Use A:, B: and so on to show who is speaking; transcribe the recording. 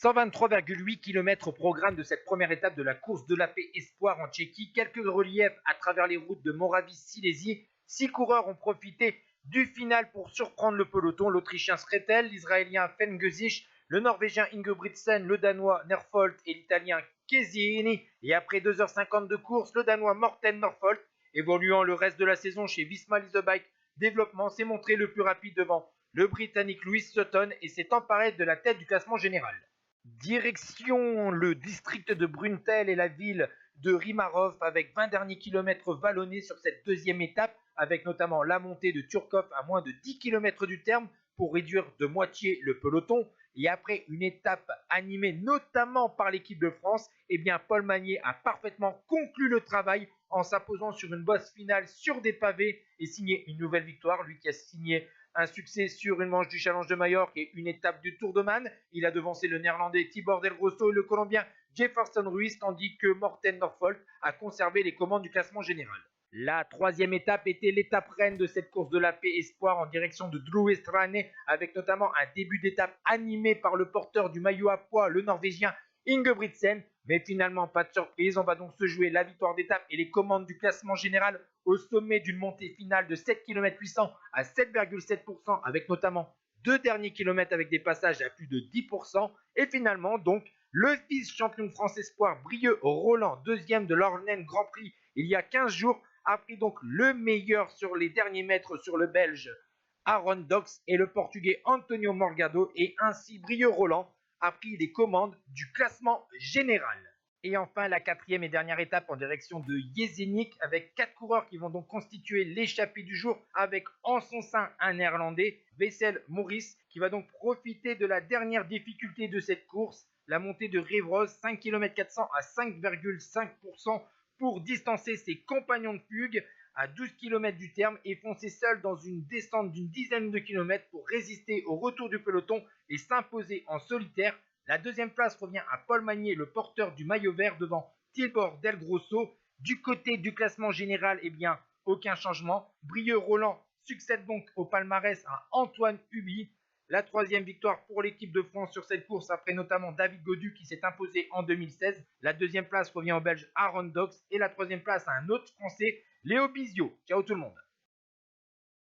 A: 123,8 km au programme de cette première étape de la course de la paix Espoir en Tchéquie. Quelques reliefs à travers les routes de Moravie-Silésie. 6 coureurs ont profité du final pour surprendre le peloton. L'Autrichien Stretel, l'Israélien Fengezich, le Norvégien Ingebrigtsen, le Danois Nerfold et l'Italien Chiesini. Et après 2h50 de course, le Danois Morten Norfold, évoluant le reste de la saison chez Visma Leasebike Développement, s'est montré le plus rapide devant le Britannique Lewis Sutton et s'est emparé de la tête du classement général. Direction le district de Bruntel et la ville de Rimarov avec 20 derniers kilomètres vallonnés sur cette deuxième étape, avec notamment la montée de Turkov à moins de 10 km du terme pour réduire de moitié le peloton. Et après une étape animée notamment par l'équipe de France, eh bien Paul Magnier a parfaitement conclu le travail en s'imposant sur une bosse finale sur des pavés et signé une nouvelle victoire, lui qui a signé un succès sur une manche du Challenge de Majorque et une étape du Tour de Man. Il a devancé le néerlandais Tibor Del Grosso et le colombien Jefferson Ruiz, tandis que Morten Norfold a conservé les commandes du classement général. La troisième étape était l'étape reine de cette course de la paix Espoir en direction de Druestrane, avec notamment un début d'étape animé par le porteur du maillot à pois, le Norvégien Ingebrigtsen. Mais finalement, pas de surprise, on va donc se jouer la victoire d'étape et les commandes du classement général au sommet d'une montée finale de 7 km 800 à 7,7%, avec notamment 2 derniers kilomètres avec des passages à plus de 10%. Et finalement, donc, le vice-champion France Espoir, Brieux Roland, deuxième de l'Orlen Grand Prix il y a 15 jours, a pris donc le meilleur sur les derniers mètres sur le Belge Aaron Dox et le Portugais Antonio Morgado, et ainsi Brieux Roland a pris les commandes du classement général. Et enfin, la quatrième et dernière étape en direction de Jesenik, avec 4 coureurs qui vont donc constituer l'échappée du jour, avec en son sein un néerlandais, Wessel Maurice, qui va donc profiter de la dernière difficulté de cette course, la montée de Rivros, 5 km 400 à 5,5% pour distancer ses compagnons de fugue à 12 km du terme et foncer seul dans une descente d'une dizaine de kilomètres pour résister au retour du peloton et s'imposer en solitaire. La deuxième place revient à Paul Magnier, le porteur du maillot vert, devant Tibor Del Grosso. Du côté du classement général, eh bien, aucun changement. Brieux Roland succède donc au palmarès à Antoine Huby. La troisième victoire pour l'équipe de France sur cette course, après notamment David Gaudu qui s'est imposé en 2016. La deuxième place revient au Belge Aaron Dox et la troisième place à un autre Français, Léo Bizio. Ciao tout le monde.